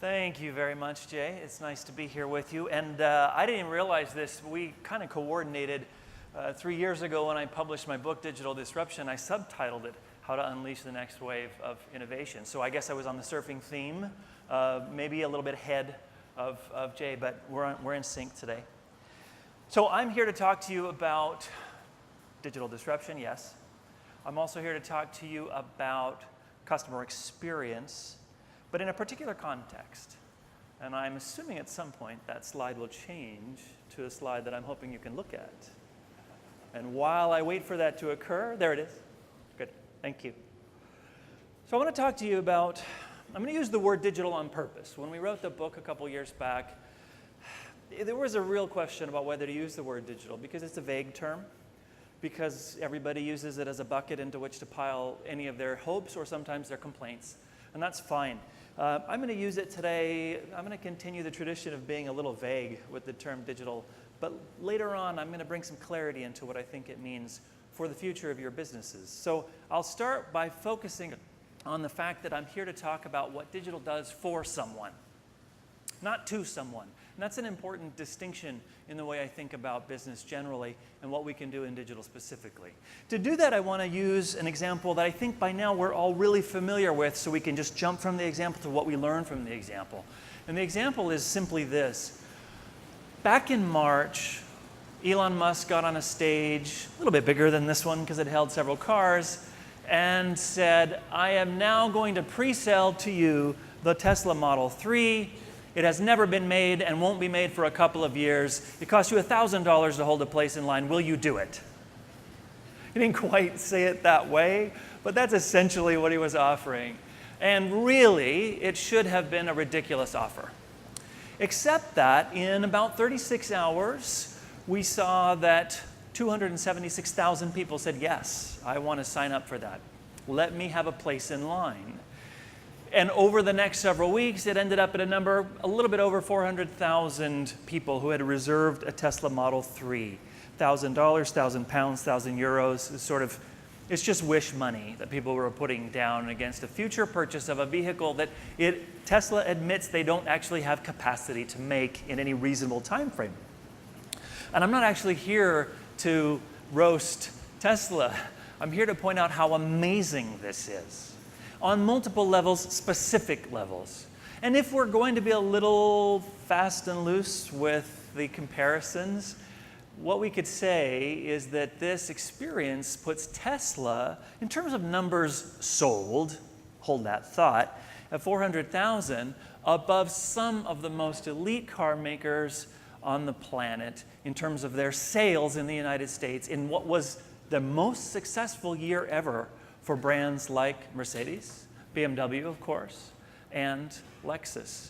Thank you very much, Jay. It's nice to be here with you. And I didn't even realize this. We kind of coordinated 3 years ago when I published my book, Digital Disruption. I subtitled it, How to Unleash the Next Wave of Innovation. So I guess I was on the surfing theme, maybe a little bit ahead of Jay, but we're in sync today. So I'm here to talk to you about digital disruption, yes. I'm also here to talk to you about customer experience, but in a particular context. And I'm assuming at some point that slide will change to a slide that I'm hoping you can look at. And while I wait for that to occur, there it is. Good, thank you. So I want to talk to you about, I'm going to use the word digital on purpose. When we wrote the book a couple years back, there was a real question about whether to use the word digital because it's a vague term, because everybody uses it as a bucket into which to pile any of their hopes or sometimes their complaints. And that's fine. I'm going to use it today. I'm going to continue the tradition of being a little vague with the term digital. But later on, I'm going to bring some clarity into what I think it means for the future of your businesses. So I'll start by focusing on the fact that I'm here to talk about what digital does for someone, not to someone. And that's an important distinction in the way I think about business generally and what we can do in digital specifically. To do that, I want to use an example that I think by now we're all really familiar with, so we can just jump from the example to what we learn from the example. And the example is simply this. Back in March, Elon Musk got on a stage, a little bit bigger than this one because it held several cars, and said, I am now going to pre-sell to you the Tesla Model 3. It has never been made and won't be made for a couple of years. It costs you $1,000 to hold a place in line. Will you do it? He didn't quite say it that way, but that's essentially what he was offering. And really, it should have been a ridiculous offer. Except that in about 36 hours, we saw that 276,000 people said, yes, I want to sign up for that. Let me have a place in line. And over the next several weeks, it ended up at a number a little bit over 400,000 people who had reserved a Tesla Model 3. $1,000, £1,000, €1,000. It's just wish money that people were putting down against a future purchase of a vehicle that Tesla admits they don't actually have capacity to make in any reasonable time frame. And I'm not actually here to roast Tesla. I'm here to point out how amazing this is. On multiple levels, specific levels. And if we're going to be a little fast and loose with the comparisons, what we could say is that this experience puts Tesla, in terms of numbers sold, hold that thought, at 400,000, above some of the most elite car makers on the planet in terms of their sales in the United States in what was the most successful year ever for brands like Mercedes, BMW, of course, and Lexus.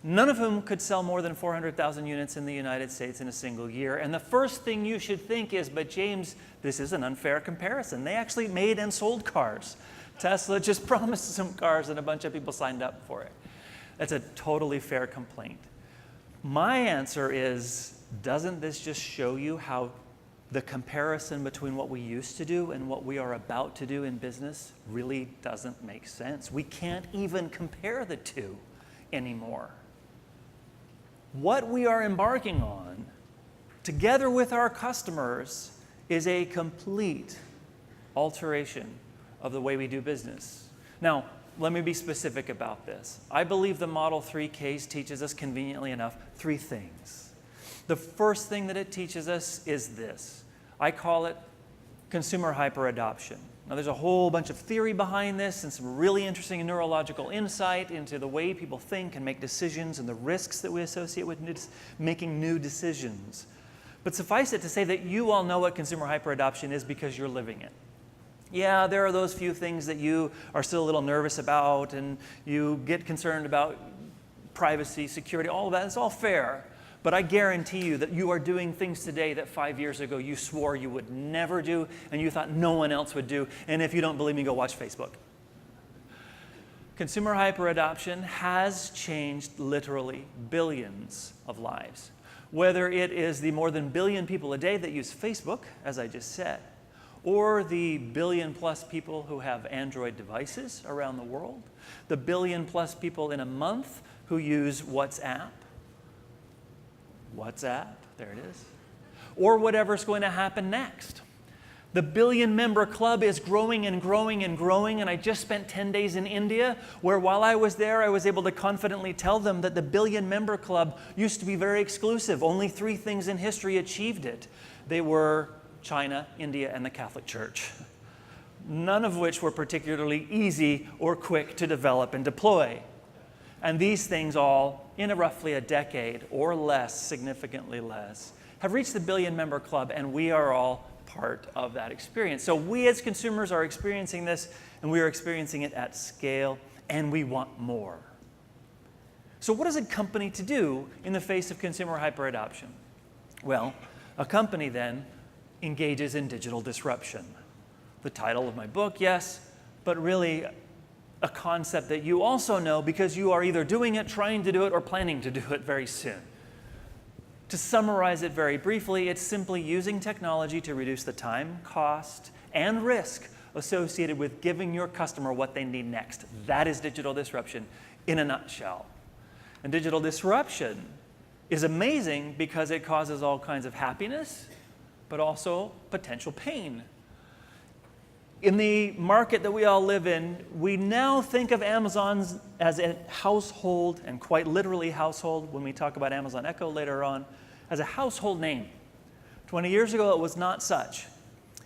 None of whom could sell more than 400,000 units in the United States in a single year. And the first thing you should think is, but James, this is an unfair comparison. They actually made and sold cars. Tesla just promised some cars and a bunch of people signed up for it. That's a totally fair complaint. My answer is, doesn't this just show you how the comparison between what we used to do and what we are about to do in business really doesn't make sense? We can't even compare the two anymore. What we are embarking on, together with our customers, is a complete alteration of the way we do business. Now, let me be specific about this. I believe the Model 3 case teaches us, conveniently enough, 3 things. The first thing that it teaches us is this. I call it consumer hyperadoption. Now, there's a whole bunch of theory behind this and some really interesting neurological insight into the way people think and make decisions and the risks that we associate with making new decisions. But suffice it to say that you all know what consumer hyperadoption is because you're living it. Yeah, there are those few things that you are still a little nervous about and you get concerned about privacy, security, all of that. It's all fair. But I guarantee you that you are doing things today that 5 years ago you swore you would never do and you thought no one else would do. And if you don't believe me, go watch Facebook. Consumer hyperadoption has changed literally billions of lives. Whether it is the more than billion people a day that use Facebook, as I just said, or the billion-plus people who have Android devices around the world, the billion-plus people in a month who use WhatsApp, there it is, or whatever's going to happen next. The billion-member club is growing and growing and growing, and I just spent 10 days in India, where while I was there, I was able to confidently tell them that the billion-member club used to be very exclusive. Only 3 things in history achieved it. They were China, India, and the Catholic Church, none of which were particularly easy or quick to develop and deploy. And these things all, in roughly a decade or less, significantly less, have reached the billion-member club, and we are all part of that experience. So we as consumers are experiencing this, and we are experiencing it at scale, and we want more. So what is a company to do in the face of consumer hyperadoption? Well, a company then engages in digital disruption. The title of my book, yes, but really a concept that you also know because you are either doing it, trying to do it, or planning to do it very soon. To summarize it very briefly, it's simply using technology to reduce the time, cost, and risk associated with giving your customer what they need next. That is digital disruption in a nutshell. And digital disruption is amazing because it causes all kinds of happiness, but also potential pain. In the market that we all live in, we now think of Amazon as a household, and quite literally household, when we talk about Amazon Echo later on, as a household name. 20 years ago, it was not such.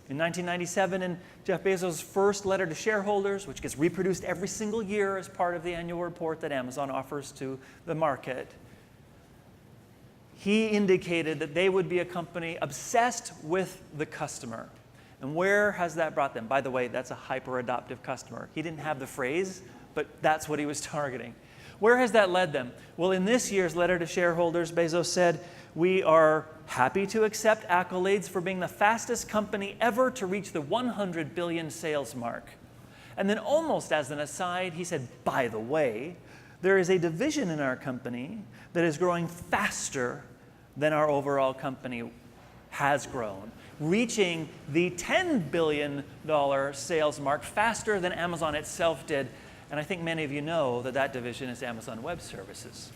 In 1997, in Jeff Bezos' first letter to shareholders, which gets reproduced every single year as part of the annual report that Amazon offers to the market, he indicated that they would be a company obsessed with the customer. And where has that brought them? By the way, that's a hyperadoptive customer. He didn't have the phrase, but that's what he was targeting. Where has that led them? Well, in this year's letter to shareholders, Bezos said, "We are happy to accept accolades for being the fastest company ever to reach the 100 billion sales mark." And then almost as an aside, he said, "By the way, there is a division in our company that is growing faster than our overall company has grown, reaching the $10 billion sales mark faster than Amazon itself did." And I think many of you know that that division is Amazon Web Services,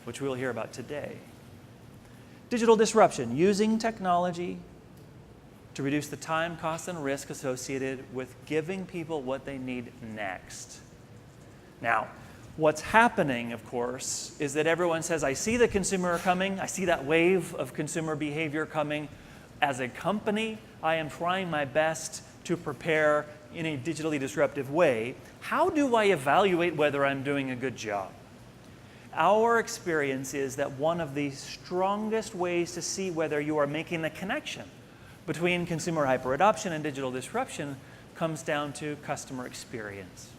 which we'll hear about today. Digital disruption, using technology to reduce the time, cost, and risk associated with giving people what they need next. Now, what's happening, of course, is that everyone says, I see the consumer coming, I see that wave of consumer behavior coming. As a company, I am trying my best to prepare in a digitally disruptive way. How do I evaluate whether I'm doing a good job? Our experience is that one of the strongest ways to see whether you are making the connection between consumer hyperadoption and digital disruption comes down to customer experience.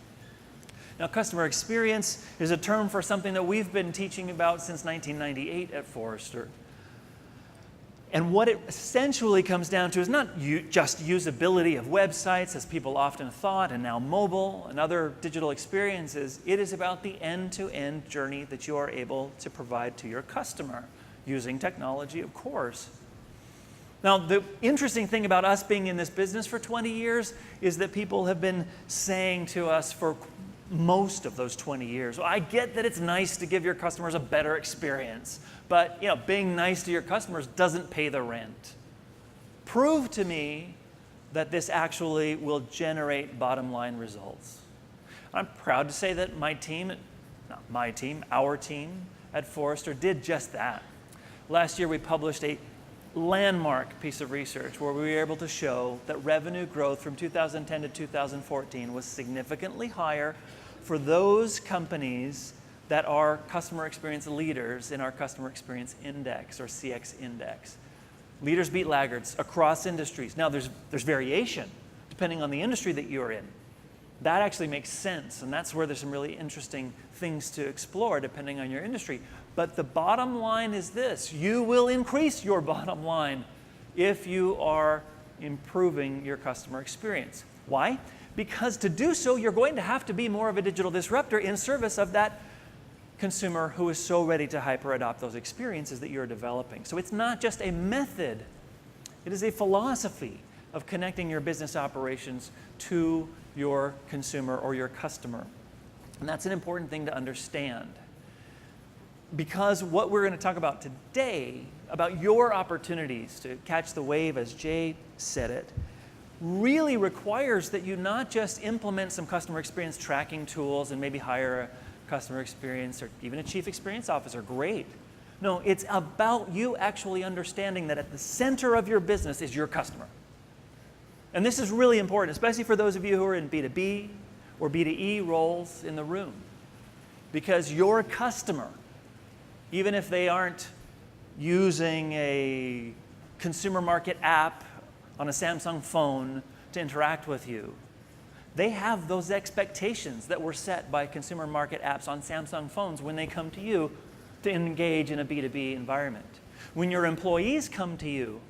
Now, customer experience is a term for something that we've been teaching about since 1998 at Forrester. And what it essentially comes down to is not just usability of websites, as people often thought, and now mobile and other digital experiences. It is about the end-to-end journey that you are able to provide to your customer, using technology, of course. Now, the interesting thing about us being in this business for 20 years is that people have been saying to us for most of those 20 years, well, I get that it's nice to give your customers a better experience, but being nice to your customers doesn't pay the rent. Prove to me that this actually will generate bottom line results. I'm proud to say that our team at Forrester did just that. Last year we published a landmark piece of research where we were able to show that revenue growth from 2010 to 2014 was significantly higher for those companies that are customer experience leaders in our customer experience index, or CX index. Leaders beat laggards across industries. Now there's variation depending on the industry that you're in. That actually makes sense, and that's where there's some really interesting things to explore depending on your industry. But the bottom line is this: you will increase your bottom line if you are improving your customer experience. Why? Because to do so, you're going to have to be more of a digital disruptor in service of that consumer who is so ready to hyper-adopt those experiences that you're developing. So it's not just a method, it is a philosophy of connecting your business operations to your consumer or your customer. And that's an important thing to understand. because what we're going to talk about today, about your opportunities to catch the wave, as Jay said it, really requires that you not just implement some customer experience tracking tools and maybe hire a customer experience or even a chief experience officer. Great. No, it's about you actually understanding that at the center of your business is your customer. And this is really important, especially for those of you who are in B2B or B2E roles in the room. Because your customer, even if they aren't using a consumer market app on a Samsung phone to interact with you, they have those expectations that were set by consumer market apps on Samsung phones when they come to you to engage in a B2B environment. When your employees come to you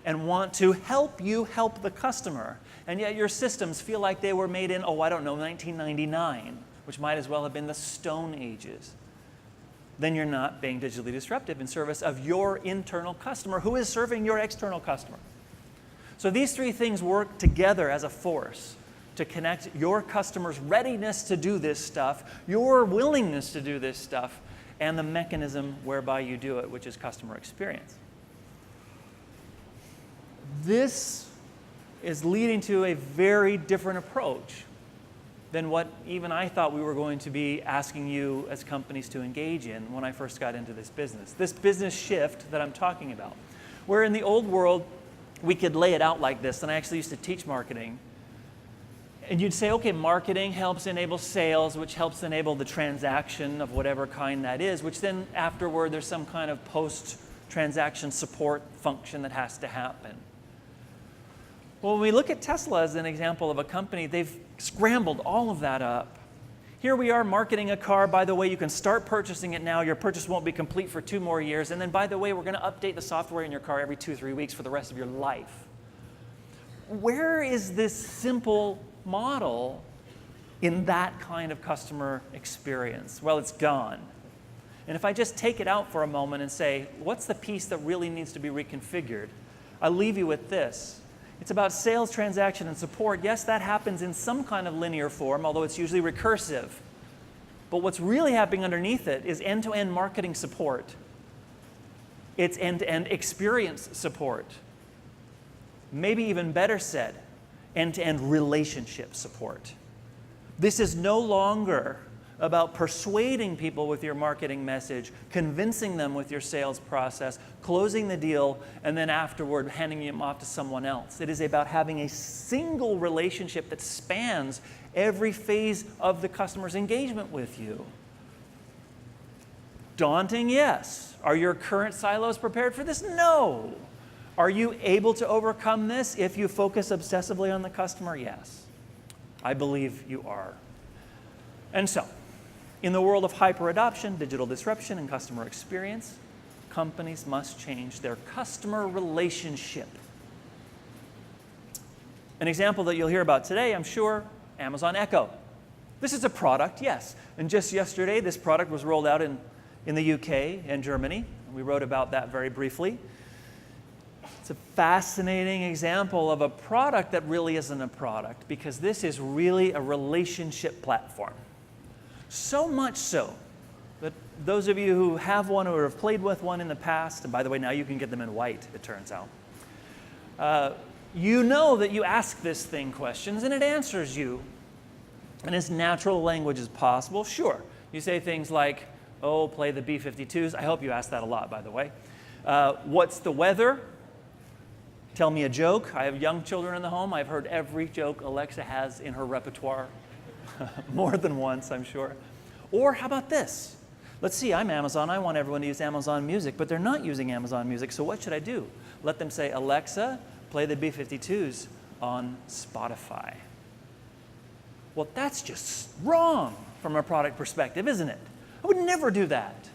and want to help you help the customer, and yet your systems feel like they were made in, 1999, which might as well have been the Stone Ages, then you're not being digitally disruptive in service of your internal customer who is serving your external customer. So these three things work together as a force to connect your customer's readiness to do this stuff, your willingness to do this stuff, and the mechanism whereby you do it, which is customer experience. This is leading to a very different approach than what even I thought we were going to be asking you as companies to engage in when I first got into this business. This business shift that I'm talking about, where in the old world, we could lay it out like this, and I actually used to teach marketing. And you'd say, okay, marketing helps enable sales, which helps enable the transaction of whatever kind that is, which then afterward there's some kind of post-transaction support function that has to happen. Well, when we look at Tesla as an example of a company, they've scrambled all of that up. Here we are marketing a car. By the way, you can start purchasing it now. Your purchase won't be complete for 2 more years. And then, by the way, we're going to update the software in your car every 2-3 weeks for the rest of your life. Where is this simple model in that kind of customer experience? Well, it's gone. And if I just take it out for a moment and say, what's the piece that really needs to be reconfigured? I'll leave you with this. It's about sales, transaction, and support. Yes, that happens in some kind of linear form, although it's usually recursive. But what's really happening underneath it is end-to-end marketing support. It's end-to-end experience support. Maybe even better said, end-to-end relationship support. This is no longer about persuading people with your marketing message, convincing them with your sales process, closing the deal, and then afterward handing them off to someone else. It is about having a single relationship that spans every phase of the customer's engagement with you. Daunting? Yes. Are your current silos prepared for this? No. Are you able to overcome this if you focus obsessively on the customer? Yes. I believe you are. And so, in the world of hyper-adoption, digital disruption, and customer experience, companies must change their customer relationship. An example that you'll hear about today, I'm sure, Amazon Echo. This is a product, yes. And just yesterday, this product was rolled out in the UK and Germany. We wrote about that very briefly. It's a fascinating example of a product that really isn't a product, because this is really a relationship platform. So much so that those of you who have one or have played with one in the past, and by the way, now you can get them in white, it turns out, you know that you ask this thing questions and it answers you in as natural language as possible. Sure, you say things like, oh, play the B-52s. I hope you ask that a lot, by the way. What's the weather? Tell me a joke. I have young children in the home. I've heard every joke Alexa has in her repertoire. More than once, I'm sure. Or how about this? Let's see, I'm Amazon. I want everyone to use Amazon Music, but they're not using Amazon Music, so what should I do? Let them say, Alexa, play the B-52s on Spotify. Well, that's just wrong from a product perspective, isn't it? I would never do that,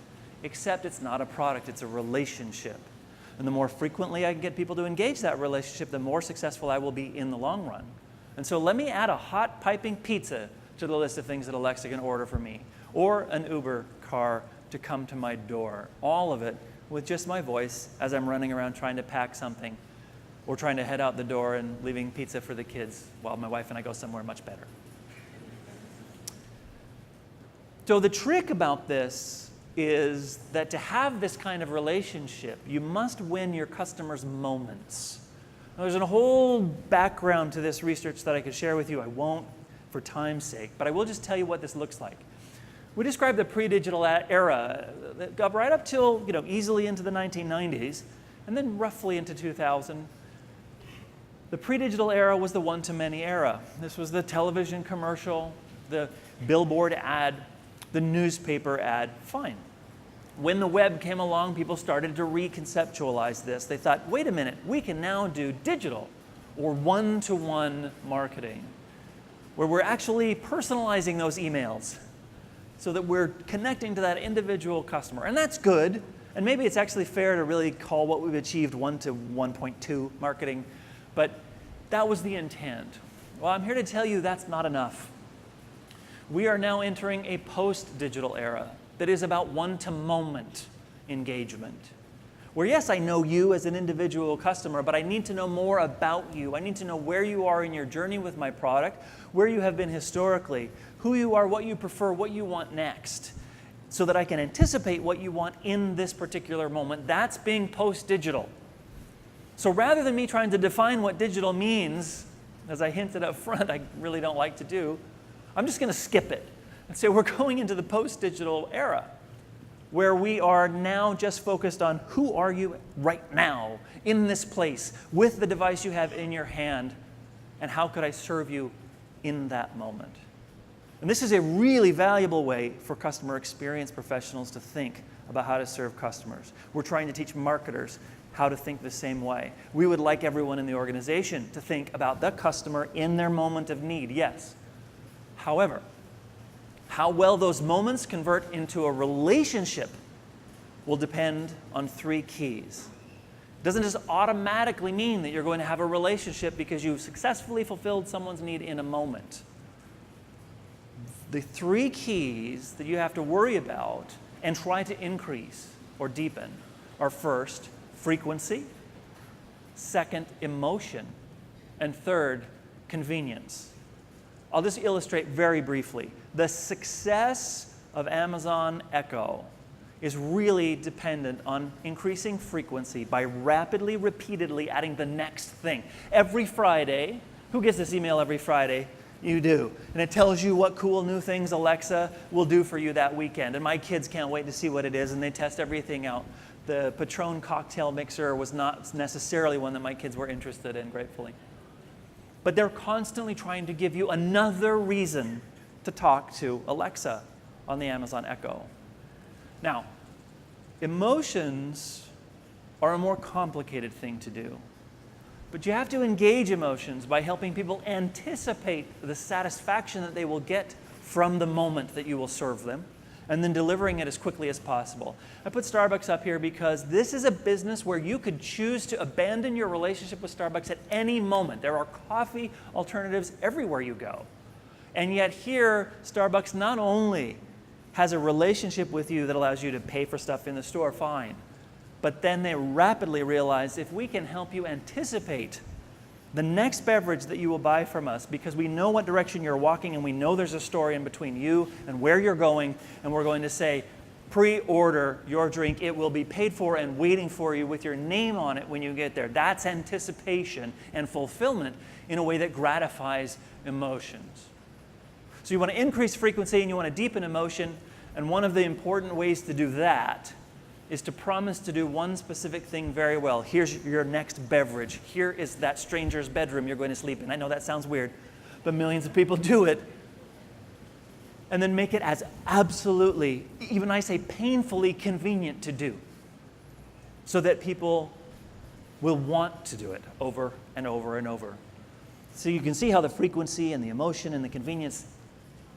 except it's not a product, it's a relationship. And the more frequently I can get people to engage that relationship, the more successful I will be in the long run. And so let me add a hot piping pizza to the list of things that Alexa can order for me, or an Uber car to come to my door. All of it with just my voice as I'm running around trying to pack something, or trying to head out the door and leaving pizza for the kids while my wife and I go somewhere much better. So the trick about this is that to have this kind of relationship, you must win your customers' moments. Now, there's a whole background to this research that I could share with you. I won't for time's sake, but I will just tell you what this looks like. We described the pre-digital era that got right up till, easily into the 1990s, and then roughly into 2000. The pre-digital era was the one-to-many era. This was the television commercial, the billboard ad, the newspaper ad, fine. When the web came along, people started to reconceptualize this. They thought, wait a minute, we can now do digital or one-to-one marketing, where we're actually personalizing those emails so that we're connecting to that individual customer. And that's good. And maybe it's actually fair to really call what we've achieved 1 to 1.2 marketing, but that was the intent. Well, I'm here to tell you that's not enough. We are now entering a post-digital era that is about one-to-moment engagement. Where yes, I know you as an individual customer, but I need to know more about you. I need to know where you are in your journey with my product, where you have been historically, who you are, what you prefer, what you want next, so that I can anticipate what you want in this particular moment. That's being post-digital. So rather than me trying to define what digital means, as I hinted up front, I really don't like to do, I'm just going to skip it and say we're going into the post-digital era, where we are now just focused on who are you right now, in this place, with the device you have in your hand, and how could I serve you in that moment. And this is a really valuable way for customer experience professionals to think about how to serve customers. We're trying to teach marketers how to think the same way. We would like everyone in the organization to think about the customer in their moment of need, yes. However, how well those moments convert into a relationship will depend on 3 keys. It doesn't just automatically mean that you're going to have a relationship because you've successfully fulfilled someone's need in a moment. The 3 keys that you have to worry about and try to increase or deepen are first, frequency, second, emotion, and third, convenience. I'll just illustrate very briefly. The success of Amazon Echo is really dependent on increasing frequency by rapidly, repeatedly adding the next thing. Every Friday, who gets this email every Friday? You do. And it tells you what cool new things Alexa will do for you that weekend. And my kids can't wait to see what it is, and they test everything out. The Patron cocktail mixer was not necessarily one that my kids were interested in, gratefully. But they're constantly trying to give you another reason to talk to Alexa on the Amazon Echo. Now, emotions are a more complicated thing to do. But you have to engage emotions by helping people anticipate the satisfaction that they will get from the moment that you will serve them, and then delivering it as quickly as possible. I put Starbucks up here because this is a business where you could choose to abandon your relationship with Starbucks at any moment. There are coffee alternatives everywhere you go. And yet here, Starbucks not only has a relationship with you that allows you to pay for stuff in the store, fine, but then they rapidly realize if we can help you anticipate the next beverage that you will buy from us, because we know what direction you're walking and we know there's a story in between you and where you're going, and we're going to say, pre-order your drink. It will be paid for and waiting for you with your name on it when you get there. That's anticipation and fulfillment in a way that gratifies emotions. So you want to increase frequency and you want to deepen emotion, and one of the important ways to do that is to promise to do one specific thing very well. Here's your next beverage. Here is that stranger's bedroom you're going to sleep in. I know that sounds weird, but millions of people do it. And then make it as absolutely, even I say painfully convenient to do, so that people will want to do it over and over and over. So you can see how the frequency and the emotion and the convenience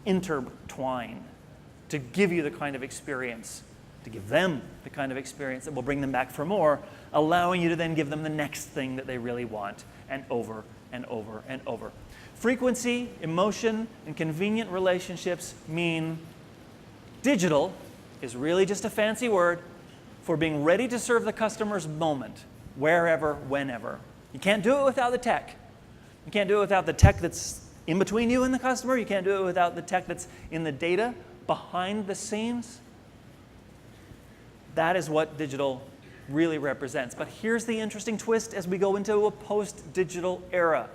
intertwine to give you the kind of experience, to give them the kind of experience that will bring them back for more, allowing you to then give them the next thing that they really want, and over and over and over. Frequency, emotion, and convenient relationships mean digital is really just a fancy word for being ready to serve the customer's moment, wherever, whenever. You can't do it without the tech. You can't do it without the tech that's in between you and the customer. You can't do it without the tech that's in the data behind the scenes. That is what digital really represents. But here's the interesting twist as we go into a post-digital era.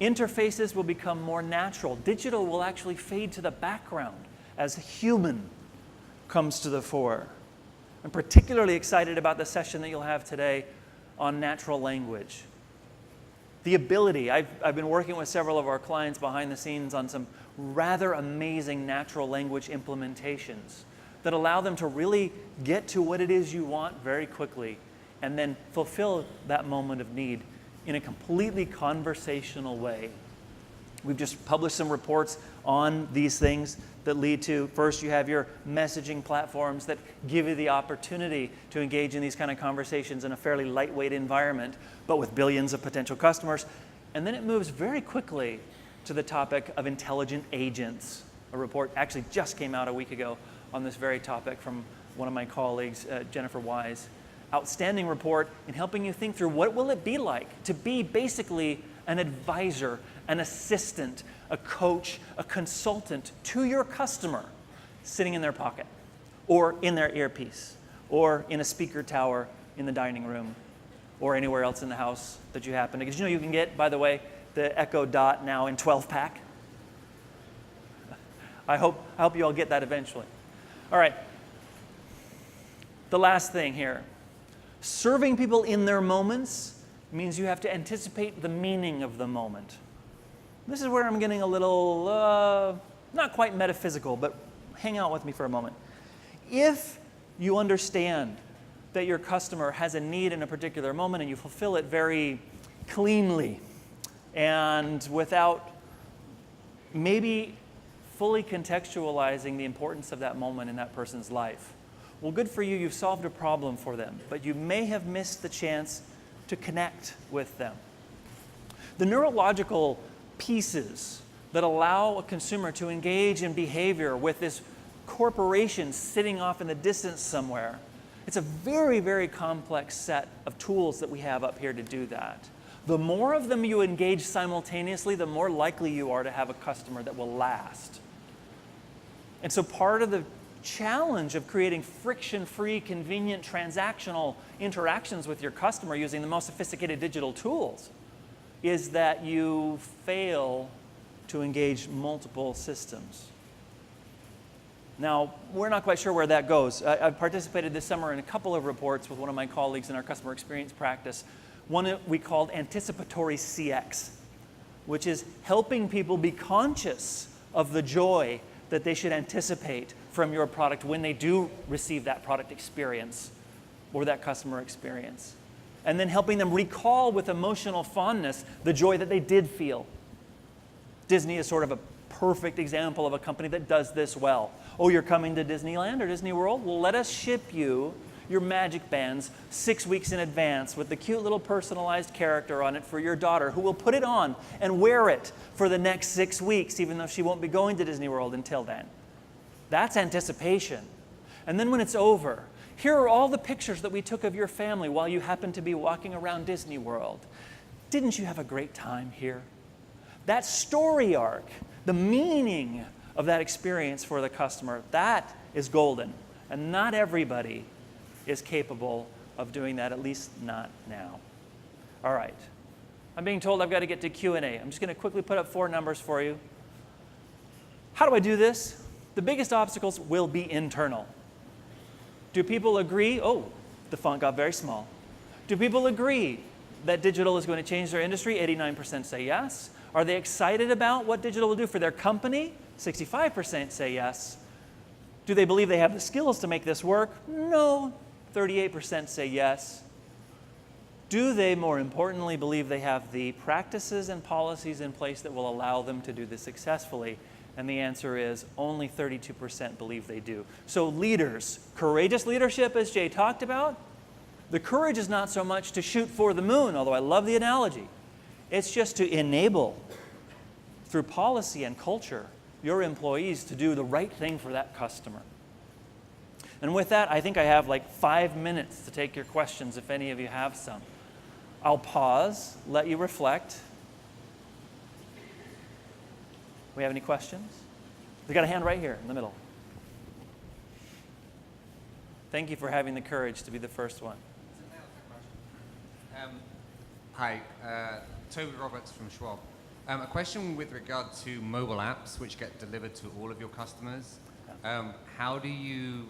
Interfaces will become more natural. Digital will actually fade to the background as human comes to the fore. I'm particularly excited about the session that you'll have today on natural language. The ability, I've been working with several of our clients behind the scenes on some rather amazing natural language implementations that allow them to really get to what it is you want very quickly and then fulfill that moment of need in a completely conversational way. We've just published some reports on these things that lead to, first, you have your messaging platforms that give you the opportunity to engage in these kind of conversations in a fairly lightweight environment, but with billions of potential customers. And then it moves very quickly to the topic of intelligent agents. A report actually just came out a week ago on this very topic from one of my colleagues, Jennifer Wise. Outstanding report in helping you think through what will it be like to be basically an advisor, an assistant, a coach, a consultant to your customer sitting in their pocket or in their earpiece or in a speaker tower in the dining room or anywhere else in the house that you happen to. Because you can get, by the way, the Echo Dot now in 12-pack. I hope you all get that eventually. All right. The last thing here. Serving people in their moments means you have to anticipate the meaning of the moment. This is where I'm getting a little, not quite metaphysical, but hang out with me for a moment. If you understand that your customer has a need in a particular moment and you fulfill it very cleanly and without maybe fully contextualizing the importance of that moment in that person's life, well, good for you, you've solved a problem for them, but you may have missed the chance to connect with them. The neurological pieces that allow a consumer to engage in behavior with this corporation sitting off in the distance somewhere, it's a very, very complex set of tools that we have up here to do that. The more of them you engage simultaneously, the more likely you are to have a customer that will last. And so part of the challenge of creating friction-free, convenient, transactional interactions with your customer using the most sophisticated digital tools is that you fail to engage multiple systems. Now, we're not quite sure where that goes. I've participated this summer in a couple of reports with one of my colleagues in our customer experience practice. One we called anticipatory CX, which is helping people be conscious of the joy that they should anticipate from your product when they do receive that product experience or that customer experience. And then helping them recall with emotional fondness the joy that they did feel. Disney is sort of a perfect example of a company that does this well. Oh, you're coming to Disneyland or Disney World? Well, let us ship you your magic bands 6 weeks in advance with the cute little personalized character on it for your daughter who will put it on and wear it for the next 6 weeks, even though she won't be going to Disney World until then. That's anticipation. And then when it's over, here are all the pictures that we took of your family while you happened to be walking around Disney World. Didn't you have a great time here? That story arc, the meaning of that experience for the customer, that is golden. And not everybody is capable of doing that, at least not now. All right. I'm being told I've got to get to Q&A. I'm just going to quickly put up 4 numbers for you. How do I do this? The biggest obstacles will be internal. Do people agree? Oh, the font got very small. Do people agree that digital is going to change their industry? 89% say yes. Are they excited about what digital will do for their company? 65% say yes. Do they believe they have the skills to make this work? No. 38% say yes. Do they, more importantly, believe they have the practices and policies in place that will allow them to do this successfully? And the answer is only 32% believe they do. So leaders, courageous leadership, as Jay talked about, the courage is not so much to shoot for the moon, although I love the analogy. It's just to enable, through policy and culture, your employees to do the right thing for that customer. And with that, I think I have like 5 minutes to take your questions if any of you have some. I'll pause, let you reflect. We have any questions? We got a hand right here in the middle. Thank you for having the courage to be the first one. Hi, Toby Roberts from Schwab. A question with regard to mobile apps which get delivered to all of your customers. How do you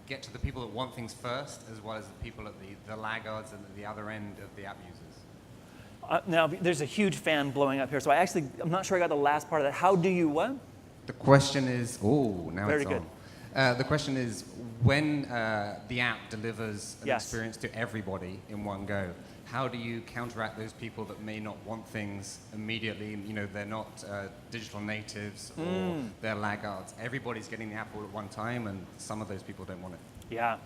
get to the people that want things first, as well as the people at the laggards and at the other end of the app users? Now, there's a huge fan blowing up here, so I'm not sure I got the last part of that. How do you what? The question is, now Very it's good. on. The question is, when the app delivers an Yes. experience to everybody in one go, how do you counteract those people that may not want things immediately? You know, they're not digital natives or they're laggards. Everybody's getting the app all at one time, and some of those people don't want it. Yeah.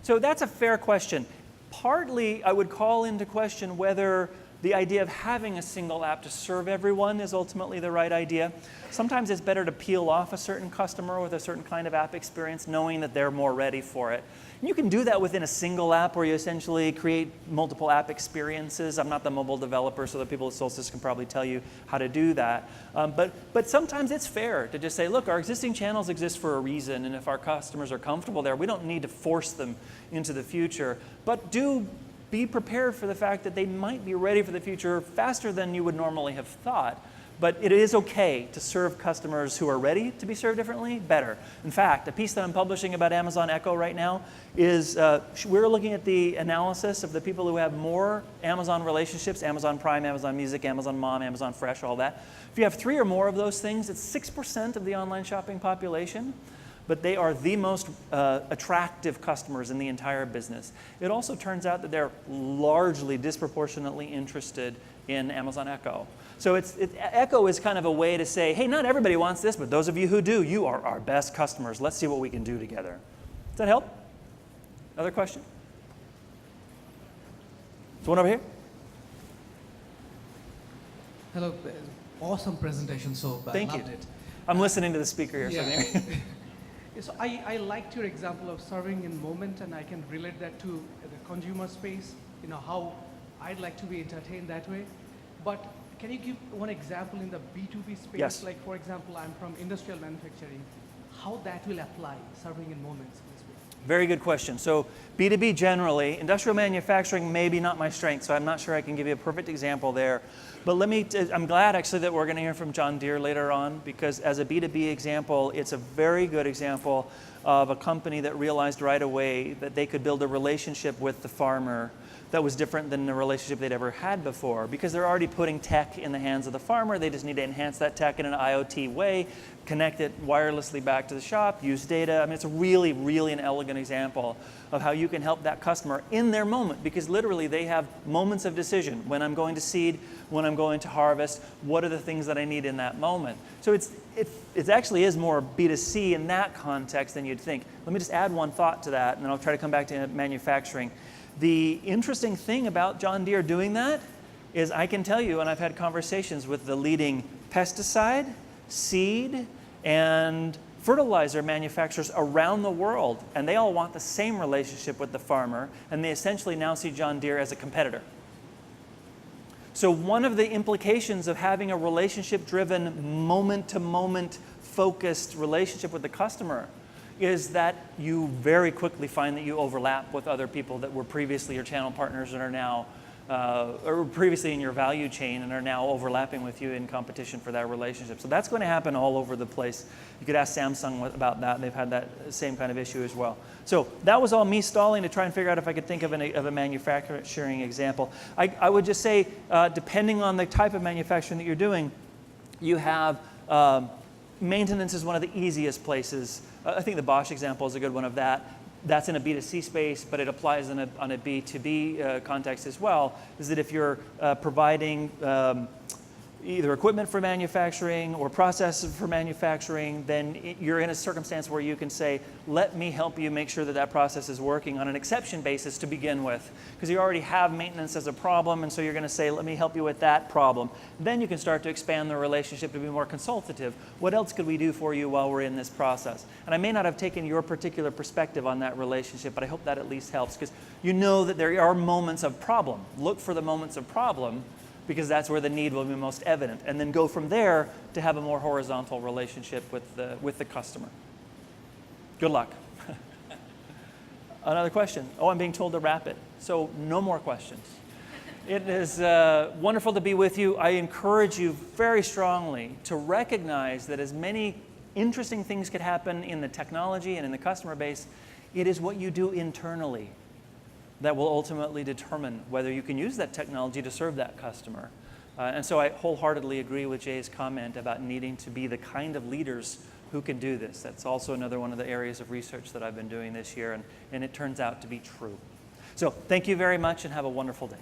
So that's a fair question. Partly, I would call into question whether the idea of having a single app to serve everyone is ultimately the right idea. Sometimes it's better to peel off a certain customer with a certain kind of app experience, knowing that they're more ready for it. And you can do that within a single app where you essentially create multiple app experiences. I'm not the mobile developer, so the people at Solstice can probably tell you how to do that. But sometimes it's fair to just say, look, our existing channels exist for a reason, and if our customers are comfortable there, we don't need to force them into the future. But do be prepared for the fact that they might be ready for the future faster than you would normally have thought. But it is okay to serve customers who are ready to be served differently better. In fact, a piece that I'm publishing about Amazon Echo right now is we're looking at the analysis of the people who have more Amazon relationships, Amazon Prime, Amazon Music, Amazon Mom, Amazon Fresh, all that. If you have 3 or more of those things, it's 6% of the online shopping population. But they are the most attractive customers in the entire business. It also turns out that they're largely disproportionately interested in Amazon Echo. So Echo is kind of a way to say, hey, not everybody wants this, but those of you who do, you are our best customers. Let's see what we can do together. Does that help? Other question? So one over here. Hello, awesome presentation, so I Thank loved you. it. I'm listening to the speaker here. Yeah. So So I liked your example of serving in moment, and I can relate that to the consumer space, you know, how I'd like to be entertained that way. But can you give one example in the B2B space? Yes. Like, for example, I'm from industrial manufacturing. How that will apply, serving in moments in this way? Very good question. So B2B generally, industrial manufacturing maybe not my strength, so I'm not sure I can give you a perfect example there. But I'm glad actually that we're going to hear from John Deere later on, because as a B2B example, it's a very good example of a company that realized right away that they could build a relationship with the farmer that was different than the relationship they'd ever had before, because they're already putting tech in the hands of the farmer. They just need to enhance that tech in an IoT way, connect it wirelessly back to the shop, use data. I mean, it's a really, really an elegant example of how you can help that customer in their moment, because literally they have moments of decision. When I'm going to seed, when I'm going to harvest, what are the things that I need in that moment? So it actually is more B2C in that context than you'd think. Let me just add one thought to that, and then I'll try to come back to manufacturing. The interesting thing about John Deere doing that is I can tell you, and I've had conversations with the leading pesticide, seed, and fertilizer manufacturers around the world, and they all want the same relationship with the farmer, and they essentially now see John Deere as a competitor. So one of the implications of having a relationship-driven, moment-to-moment focused relationship with the customer is that you very quickly find that you overlap with other people that were previously your channel partners and are now, or previously in your value chain and are now overlapping with you in competition for that relationship. So that's going to happen all over the place. You could ask Samsung about that. They've had that same kind of issue as well. So that was all me stalling to try and figure out if I could think of a manufacturing example. I would just say, depending on the type of manufacturing that you're doing, you have maintenance is one of the easiest places. I think the Bosch example is a good one of that. That's in a B2C space, but it applies on a B2B context as well, is that if you're providing either equipment for manufacturing or processes for manufacturing, then you're in a circumstance where you can say, let me help you make sure that that process is working on an exception basis to begin with. Because you already have maintenance as a problem, and so you're going to say, let me help you with that problem. Then you can start to expand the relationship to be more consultative. What else could we do for you while we're in this process? And I may not have taken your particular perspective on that relationship, but I hope that at least helps, because you know that there are moments of problem. Look for the moments of problem, because that's where the need will be most evident, and then go from there to have a more horizontal relationship with the customer. Good luck. Another question. Oh, I'm being told to wrap it. So no more questions. It is wonderful to be with you. I encourage you very strongly to recognize that as many interesting things could happen in the technology and in the customer base, it is what you do internally that will ultimately determine whether you can use that technology to serve that customer. And so I wholeheartedly agree with Jay's comment about needing to be the kind of leaders who can do this. That's also another one of the areas of research that I've been doing this year, and it turns out to be true. So thank you very much and have a wonderful day.